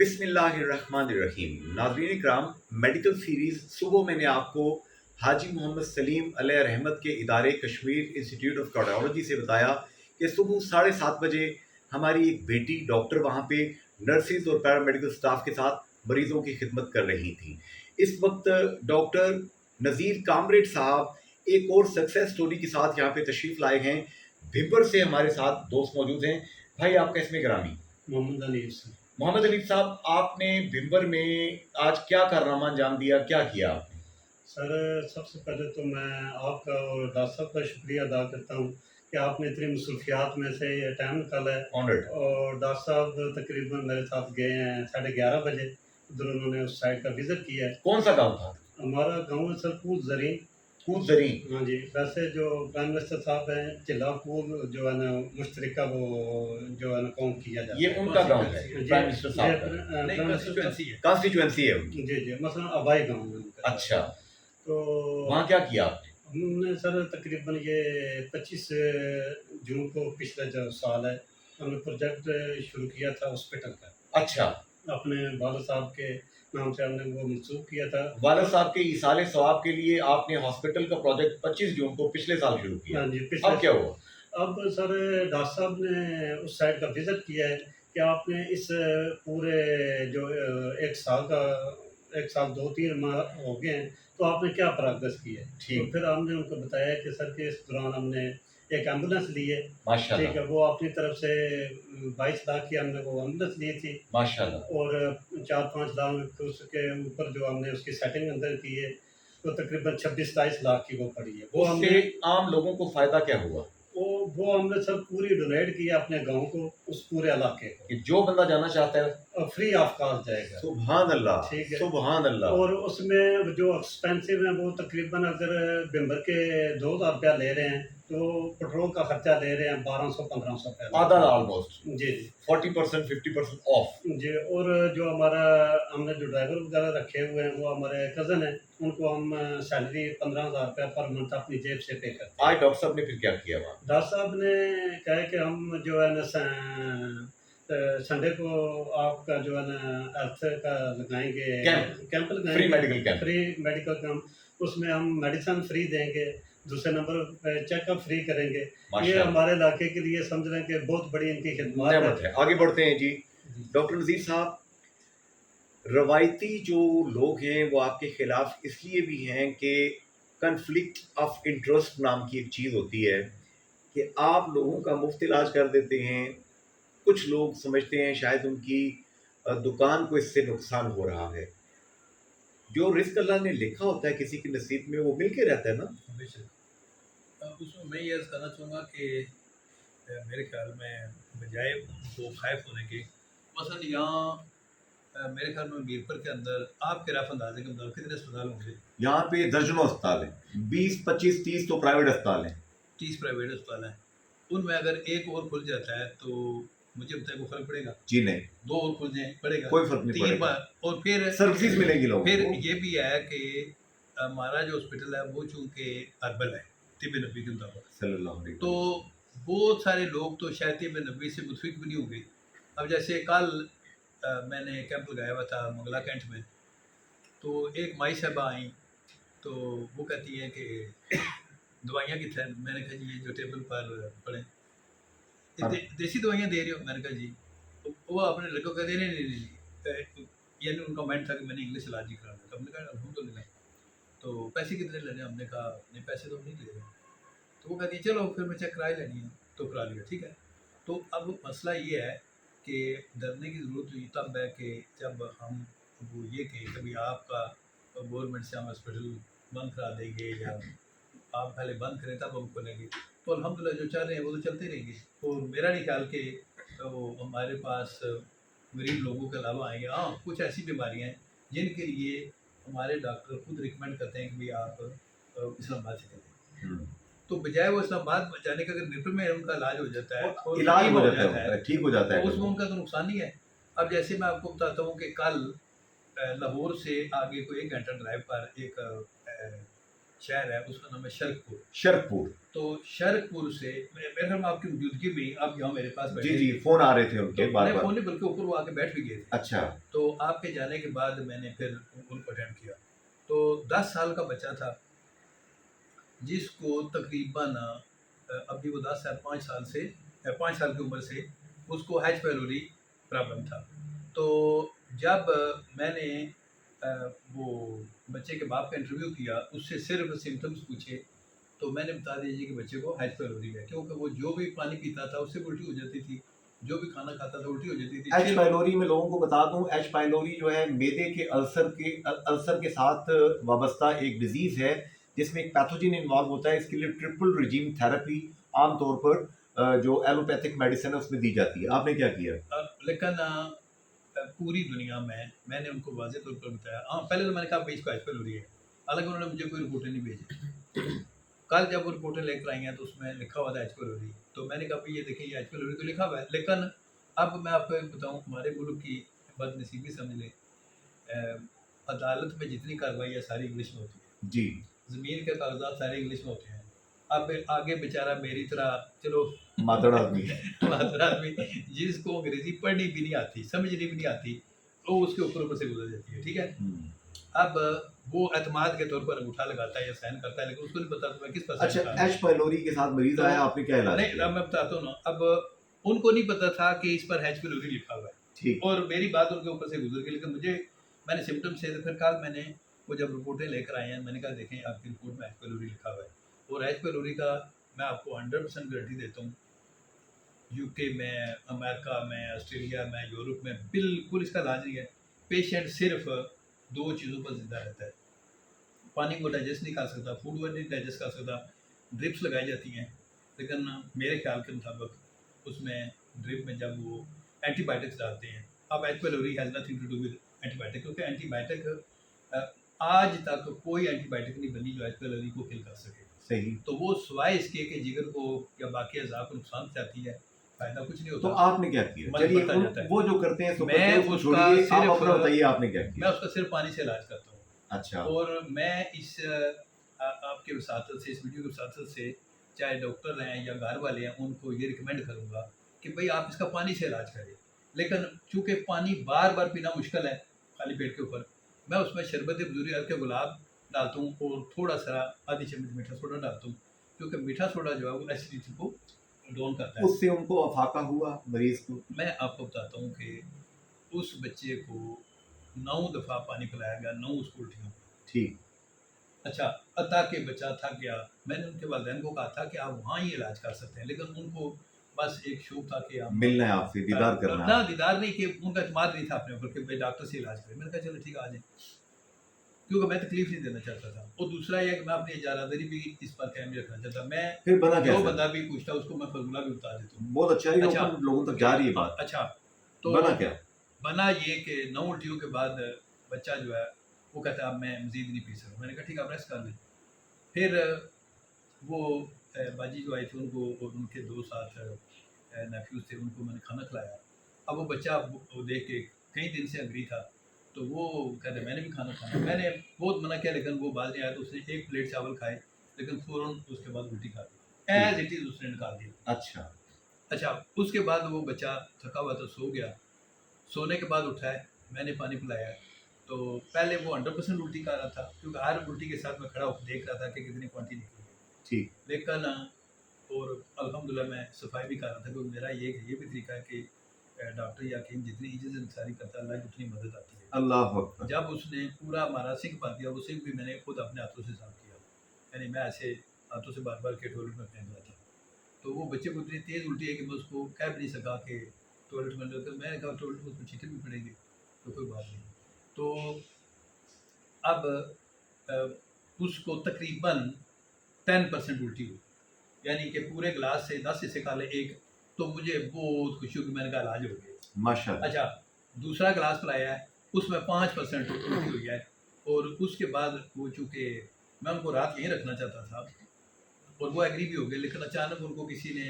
बिस्मिल्लाहिर्रहमानिर्रहीम। नाज़रीन इकराम, medical series सुबह मैंने आपको हाजी मोहम्मद सलीम अलैहि रहमत के इदारे कश्मीर इंस्टीट्यूट ऑफ कार्डियोलॉजी से बताया कि सुबह 7:30 बजे हमारी एक बेटी डॉक्टर वहाँ पे नर्सिस और पैरामेडिकल स्टाफ के साथ मरीजों की खिदमत कर रही थी। इस वक्त डॉक्टर नज़ीर कामरेड साहब एक और सक्सेस स्टोरी के साथ यहाँ पे तशरीफ़ लाए हैं। भिबर से हमारे साथ दोस्त मौजूद हैं। भाई, आपका इसमें ग्रामी? मोहम्मद अली सर। मोहम्मद अली साहब, आपने भिम्बर में आज क्या कारनामा अंजाम दिया, क्या किया आपने? सर, सबसे पहले तो मैं आपका और डॉक्टर साहब का शुक्रिया अदा करता हूँ कि आपने इतनी मसरूफियात में से ये टाइम निकाला है। ऑनर्ड। और डॉक्टर साहब तकरीबन मेरे साथ गए हैं 11:30 बजे। उधर उन्होंने उस साइड का विज़िट किया है। कौन सा गांव था? हमारा गाँव है सर कूद जरीन। कूद जरीन? हाँ जी। वैसे जो प्राइम मिनिस्टर साहब हैं चिल्ला कूद जो है ना मुश्तरका वो जो है ना काउंट किया जाता है। ये उनका गांव है प्राइम मिनिस्टर साहब का? कॉन्स्टिट्यूएंसी है उनकी। जी जी, मसलन आबाई गाँव है उनका। अच्छा, तो वहाँ क्या किया आपने? हमने सर तकरीबन ये 25 जून को पिछला जो साल है हमने प्रोजेक्ट शुरू किया था हॉस्पिटल का। अच्छा, अपने वालिद साहब के नाम से हमने वो मंसूब किया था। वालिद साहब के इसाले सवाब के लिए आपने हॉस्पिटल का प्रोजेक्ट 25 जून को पिछले साल शुरू किया। हाँ जी, अब क्या हुआ? अब सर डॉक्टर साहब ने उस साइड का विज़िट किया है कि आपने इस पूरे जो एक साल 2-3 माह हो गए हैं, तो आपने क्या प्रोग्रेस की है। तो फिर हमने उनको बताया कि सर के इस दौरान हमने एक एम्बुलेंस ली है। माशाल्लाह। ठीक है, वो अपनी तरफ से 22 लाख की हमने वो एम्बुलेंस ली थी। माशाल्लाह। और 4-5 लाख उसके ऊपर जो हमने उसकी सेटिंग अंदर की है, तो तकरीबन 26-27 लाख की वो पड़ी है। वो उससे आम लोगों को फायदा क्या हुआ? वो हमने सब पूरी डोनेट की है अपने गाँव को, उस पूरे इलाके को। कि जो बंदा जाना चाहता है फ्री ऑफ कॉस्ट जाएगा। सुभान अल्लाह, ठीक है। सुभान अल्लाह। और उसमें जो एक्सपेंसिव है वो तकरीबन अगर भिम्बर के 2,000 रुपया ले रहे हैं तो पेट्रोल का खर्चा ले रहे हैं 1200-1500 रुपया। आधा ऑलमोस्ट। Ji ji 40% 50% of. जी। और जो हमारा हमने जो ड्राइवर वगैरह रखे हुए हैं वो हमारे कज़न हैं, उनको हम सैलरी 15,000 रुपया पर मंथ अपनी जेब से पे करते हैं। आज डॉक्टर साहब ने फिर क्या किया वहाँ? डॉक्टर साहब ने कहा है कि हम जो है ना संडे को आपका जो है ना हेल्थ का लगाएंगे कैंप लगाएंगे, फ्री मेडिकल कैंप। उसमें हम मेडिसिन फ्री देंगे, दूसरे नंबर पे चेकअप फ्री करेंगे। ये हमारे इलाके के लिए समझ रहे हैं कि बहुत बड़ी इनकी खिदमत है। आगे बढ़ते हैं जी। डॉक्टर नज़ीर साहब, रवायती जो लोग हैं वो आपके खिलाफ इसलिए भी हैं कि कन्फ्लिक्ट ऑफ इंटरेस्ट नाम की एक चीज़ होती है कि आप लोगों का मुफ्त इलाज कर देते हैं। कुछ लोग समझते हैं शायद उनकी दुकान को इससे नुकसान हो रहा है। जो रिस्क अल्लाह ने लिखा होता है किसी के नसीब में वो मिल के रहता है ना। उसमें मैं ये अर्ज़ करना चाहूँगा कि मेरे ख्याल में बजाय वो खैफ होने के, मसलन यहाँ मेरे ख्याल में मीरपुर के अंदर आपके रफ अंदाजे के अंदर कितने अस्पताल होंगे? यहाँ पे दर्जनों अस्पताल हैं, 20, 25, 30 तो प्राइवेट अस्पताल हैं। 30 प्राइवेट अस्पताल हैं। उनमें अगर एक और खुल जाता है तो मुझे बताए कोई फर्क पड़ेगा? जी नहीं। 2 और खुल जाए पड़ेगा? कोई फर्क नहीं पड़ेगा। और फिर सर्विसेज मिलेगी लोगों फिर को। ये भी है कि हमारा जो हॉस्पिटल है वो चूँकि अर्बन है तिब नबी के मुताबिक, सल्लल्लाहु अलैहि तो बहुत सारे लोग तो शायद तिब नबी से मुतफिक भी नहीं होंगे। अब जैसे कल मैंने कैंप लगाया हुआ था मंगला कैंट में, तो एक माई साहबा आई तो वो कहती हैं कि दवाइयाँ कितने? मैंने कहा जी ये जो टेबल पर पड़े देसी दवाइयाँ दे रहे हो? मैंने कहा जी। तो वो अपने लड़कों को कहते नहीं, यानी उनका माइंड था कि मैंने इंग्लिश इलाज ही कराना था। हमने कहा अल्हम्दुलिल्लाह, तो पैसे कितने लेने? हमने कहा नहीं पैसे तो हम नहीं ले रहे। तो वो कहती है चलो फिर मैं चेक करा ही लेनी है, तो करा लिया, ठीक है। तो अब मसला ये है कि डरने की ज़रूरत हुई तब है कि जब हम वो ये कि कभी आपका गवर्नमेंट से हम हॉस्पिटल बंद करा देंगे या आप पहले बंद करें तब हम खोलेंगे, तो अल्हम्दुलिल्लाह जो चल रहे हैं वो तो चलते रहेंगे। और मेरा नहीं ख्याल कि तो हमारे पास गरीब लोगों के अलावा आएंगे। हाँ, कुछ ऐसी बीमारियाँ हैं जिनके लिए हमारे डॉक्टर खुद रिकमेंड करते हैं कि भाई आप इस्लामाबाद से चलें, तो बजाय वो इस्लामाबाद जाने का अगर मीरपुर में उनका इलाज हो जाता है और इलाज हो जाता है, ठीक हो जाता है, तो उसमें उनका तो नुकसान नहीं है। अब जैसे मैं आपको बताता हूँ कि कल लाहौर से आगे को 1 घंटा ड्राइव पर एक शहर है, उसका नाम है शरकपुर। शरकपुर। तो शरकपुर से मेरे ख्याल में आपकी मौजूदगी में आप यहाँ मेरे पास बैठे जी फ़ोन आ रहे थे उनके तो बार बार। फ़ोन नहीं बल्कि ऊपर वो आके बैठ भी गए थे। अच्छा। तो आपके जाने के बाद मैंने फिर उनको अटेंड किया। तो 10 साल का बच्चा था जिसको तकरीबन अभी वो 10 साल 5 साल की उम्र से उसको H pylori प्रॉब्लम था। तो जब मैंने वो बच्चे के बाप का इंटरव्यू किया, उससे सिर्फ सिम्टम्स पूछे, तो मैंने बता दिया कि बच्चे को H pylori है, क्योंकि वो जो भी पानी पीता था उससे उल्टी हो जाती थी, जो भी खाना खाता था उल्टी हो जाती थी। H pylori में लोगों को बता दूं, H pylori जो है मैदे के अल्सर के साथ वाबस्ता एक डिजीज़ है जिसमें एक पैथोजन इन्वॉल्व होता है। इसके लिए ट्रिपल रिजीम थेरेपी आमतौर पर जो एलोपैथिक मेडिसिन है उसमें दी जाती है। आपने क्या किया? लेकिन पूरी दुनिया में मैंने उनको वाज़ेह तौर पर बताया। हाँ, पहले तो मैंने कहा भाई इसको H pylori है, हालांकि उन्होंने मुझे कोई रिपोर्टें नहीं भेजी। कल जब वो रिपोर्टें लेकर आई हैं तो उसमें लिखा हुआ था H pylori, तो मैंने कहा भाई ये देखिए ये H pylori तो लिखा हुआ है। लेकिन अब मैं आपको एक बताऊँ, हमारे मुल्क की बदनसीबी समझ लें, अदालत में जितनी कार्रवाई है सारी इंग्लिश में होती है जी। ज़मीन के कागजात सारे इंग्लिश में होते हैं। अब आगे बेचारा मेरी तरह चलो मातड़ आदमी मातड़ आदमी जिसको अंग्रेजी पढ़नी भी नहीं आती, समझनी भी नहीं आती, तो उसके ऊपर से गुजर जाती है। ठीक है, अब वो एतमाद के तौर पर अंगूठा लगाता है या साइन करता है, लेकिन उसको नहीं पता तो मैं किस पर। अच्छा, H pylori के साथ मरीज आया, आपने क्या इलाज नहीं, किया? मैं बताता हूँ ना। अब उनको नहीं पता था कि इस पर H pylori लिखा हुआ है, ठीक। और मेरी बात उनके ऊपर से गुजर गई। लेकिन मैंने सिम्टम्स से, तो फिर कल मैंने वो जब रिपोर्टें लेकर आए हैं, मैंने कहा देखें आपकी रिपोर्ट में H pylori लिखा हुआ है, और H pylori का मैं आपको 100% गारंटी देता हूँ, यूके में, अमेरिका में, ऑस्ट्रेलिया में, यूरोप में बिल्कुल इसका इलाज नहीं है। पेशेंट सिर्फ 2 चीज़ों पर जिंदा रहता है, पानी को डाइजेस्ट नहीं कर सकता, फूड वो नहीं डाइजेस्ट कर सकता, ड्रिप्स लगाई जाती हैं, लेकिन मेरे ख्याल के मुताबिक उसमें ड्रिप में जब वो एंटीबायोटिक्स डालते हैं, अब H pylori has nothing to do with antibiotic, क्योंकि एंटीबायोटिक आज तक कोई एंटीबायोटिक नहीं बनी जो H pylori को किल कर सके। सही। तो वो सिवाय इसके कि जिगर को या बाकी अज़ा को नुकसान पहुंचाती है, फायदा कुछ नहीं होता। तो आपने क्या किया? चलिए, वो जो करते हैं मैं उसका छोड़िए, आप सिर्फ अपना बताइए आपने क्या किया? मैं उसका सिर्फ पानी से इलाज करता हूँ। अच्छा। और मैं इस आपके वसातत से, इस वीडियो के वसातत से, चाहे डॉक्टर हैं या घर वाले हैं, उनको ये रिकमेंड करूँगा कि भाई आप इसका पानी से इलाज करें। लेकिन चूँकि पानी बार बार पीना मुश्किल है खाली पेट के ऊपर, मैं उसमें शरबत बजूरी हल्के गुलाब डालता हूँ और थोड़ा सा आधी चम्मच मीठा सोडा डालता हूँ, क्योंकि मीठा सोडा जो है वो एसिडिटी को डाउन करता है। उससे उनको अफाका हुआ मरीज को? मैं आपको बताता हूँ कि उस बच्चे को 9 दफ़ा पानी पिलाया गया, 9 उसको उल्टियाँ। ठीक। अच्छा, अता के बच्चा थक गया, मैंने उनके वालिदैन को कहा था कि आप वहाँ ही इलाज कर सकते हैं, लेकिन उनको बस एक शौक था कि आप मिलना है आपसे, दीदार करना है। ना, दीदार नहीं, कि उनका एतमाद नहीं था अपने ऊपर कि भाई डॉक्टर से इलाज करें। मैंने कहा चलो ठीक है आ जाए, क्योंकि मैं तकलीफ नहीं देना चाहता था। और दूसरा यह कि मैं अपनी इजारादारी भी इस पर कायम रखना चाहता। मैं फिर बना जो कैसे? बंदा भी पूछता उसको मैं फॉर्मूला भी बता देता हूँ। बहुत अच्छा है, अच्छा, लोगों तक जा रही है बात। अच्छा, तो बना क्या? बना ये कि 9 उल्टियों के बाद बच्चा जो है वो कहता है अब मैं मज़ीद नहीं पी सकता। मैंने कहा ठीक है आप रेस्ट कर लें। फिर वो बाजी जो आई थी उनको और उनके 2 साथ नेफ्यूज़ थे, उनको मैंने खाना खिलाया। अब वो बच्चा वो देख के कई दिन से अग्री था, तो वो कहते मैंने भी खाना खाना। मैंने बहुत मना किया, लेकिन वो बाज नहीं आया, तो उसने 1 प्लेट चावल खाए, लेकिन फ़ौरन उसके बाद उल्टी खा दी, एज़ इट इज़ उसने निकाल दिया। अच्छा, उसके बाद वो बच्चा थका हुआ था, सो गया। सोने के बाद उठा है, मैंने पानी पिलाया, तो पहले वो 100% उल्टी कर रहा था, क्योंकि हर उल्टी के साथ मैं खड़ा होकर देख रहा था कि कितनी क्वांटिटी निकली है। ठीक। लेकिन और अल्हम्दुलिल्लाह मैं सफाई भी कर रहा था, क्योंकि मेरा ये भी तरीका है कि डॉक्टर या हकीम जितनी इज्जत इंसानी करता है, अल्लाह की उतनी मदद आती है। अल्लाह अकबर। जब उसने पूरा हमारा सिंक बन दिया, वो सिंक भी मैंने खुद अपने हाथों से साफ किया, यानी मैं ऐसे हाथों से बार बार के टॉयलेट में फेंक रहा था। तो वो बच्चे को इतनी तेज़ उल्टी है कि मैं उसको कह भी नहीं सका कि टॉयलेट में, तो मैंने कहा टॉयलेट में उसको छींटे भी पड़ेंगे, तो कोई बात नहीं। तो अब उसको तकरीबन 10% उल्टी हुई, यानी कि पूरे गिलास से 10 हिस्से खा ले एक, तो मुझे बहुत खुशी हुई कि मैंने कहा इलाज हो गया माशाअल्लाह। अच्छा, दूसरा गिलास पिलाया है, उसमें 5% उल्टी हुई है, और उसके बाद वो चूँकि मैं उनको रात यहीं रखना चाहता था और वो एग्री भी हो गए, लेकिन अचानक उनको किसी ने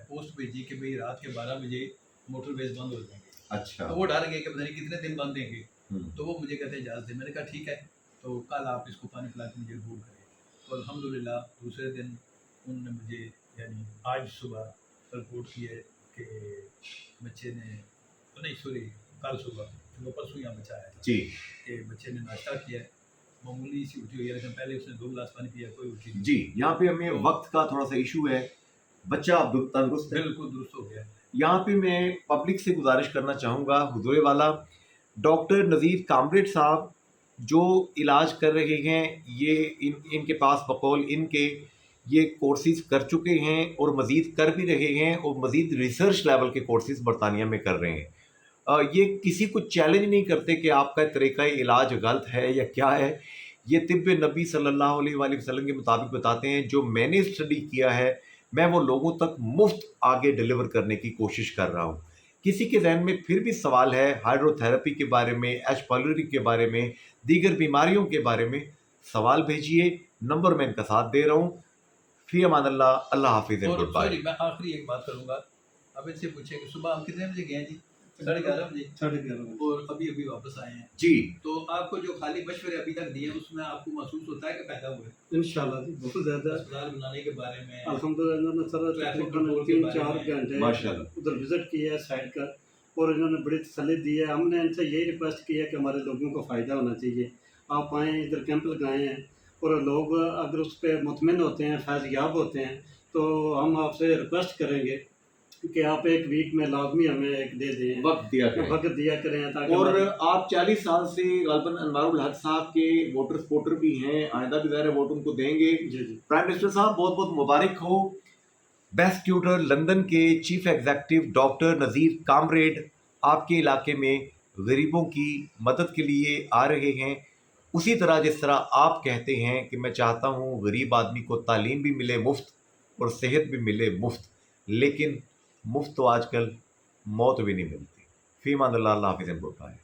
पोस्ट भेजी कि भाई रात के 12 बजे मोटरवेज बंद हो जाएंगे। अच्छा। तो वो डर गए कि पता नहीं कितने दिन बंद देंगे, तो वो मुझे कहते हैं इजाज़त दे। मैंने कहा ठीक है, तो कल आप इसको पानी पिला के मुझे रिपोर्ट करें। और अल्हम्दुलिल्लाह दूसरे दिन उन्होंने मुझे यानी आज सुबह रिपोर्ट की है कि बच्चे ने नहीं सॉरी कल सुबह जो परसों यहाँ बच्चा आया था जी कि बच्चे ने नाश्ता किया है, मामूली सी उल्टी हुई है, लेकिन पहले उसने 2 गिलास पानी पिया, कोई उल्टी नहीं। जी, यहाँ पे हमें वक्त का थोड़ा सा इशू है, बच्चा अब तंदुरुस्त है। बिल्कुल दुरुस्त हो गया। यहाँ पे मैं पब्लिक से गुजारिश करना चाहूँगा, हुजूर वाला डॉक्टर नज़ीर कामरेड साहब जो इलाज कर रहे हैं, ये इनके पास बकौल इनके ये कोर्सेज़ कर चुके हैं और मज़ीद कर भी रहे हैं और मज़ीद रिसर्च लेवल के कोर्सेज़ बरतानिया में कर रहे हैं। ये किसी को चैलेंज नहीं करते कि आपका तरीक़ा इलाज गलत है या क्या है। ये तिब्ब नबी सल्लल्लाहु अलैहि वसल्लम के मुताबिक बताते हैं। जो मैंने स्टडी किया है मैं वो लोगों तक मुफ्त आगे डिलीवर करने की कोशिश कर रहा हूँ। किसी के जहन में फिर भी सवाल है हाइड्रोथेरेपी के बारे में, एच पाइलोरी के बारे में, दीगर बीमारियों के बारे में, सवाल भेजिए, नंबर मैं इनका साथ दे रहा हूँ। फ़ी अमान अल्लाह, अल्लाह हाफ़िज़ एंड गुड बाय। सॉरी मैं आखिरी एक बात करूँगा, अब इनसे पूछे कि सुबह हम कितने बजे गए हैं जी? 11:30 बजे। 11:30 और अभी वापस आए हैं जी, तो आपको जो खाली मशवरे अभी तक दिए उसमें आपको महसूस होता है कि फायदा हुआ है? इंशाल्लाह जी बहुत ज़्यादा। अस्पताल बनाने के बारे में अल्हम्दुलिल्लाह इन्होंने सर ट्रैफिक तकरीबन कंट्रोल के बारे 3-4 में। घंटे माशाल्लाह। उधर विज़िट किया है साइड का, और इन्होंने बड़ी तसल्ली दी है। हमने इनसे यही रिक्वेस्ट की है कि हमारे लोगों को फ़ायदा होना चाहिए, आप आएँ, इधर कैंप लगाए हैं, और लोग अगर उस पर मुतमिन होते हैं, फैज़याब होते हैं, तो हम आपसे रिक्वेस्ट करेंगे कि आप एक वीक में लाजमी हमें एक दे दें, वक्त दिया करें। वक्त दिया करें ताकि और हमारे- आप 40 साल से गालबन अनवारुल हक साहब के वोटर सपोर्टर भी हैं, आइंदा भी ज़ाहिर है वोट उनको देंगे। जी जी प्राइम मिनिस्टर साहब बहुत बहुत मुबारक हो। बेस्ट ट्यूटर लंदन के चीफ एग्जीक्यूटिव डॉक्टर नज़ीर कामरेड आपके इलाके में गरीबों की मदद के लिए आ रहे हैं। उसी तरह जिस तरह आप कहते हैं कि मैं चाहता हूँ गरीब आदमी को तालीम भी मिले मुफ्त और सेहत भी मिले मुफ्त, लेकिन मुफ्त तो आजकल मौत भी नहीं मिलती। फ़ी अमान अल्लाह, अल्लाह हाफ़िज़ एंड गुड बाय।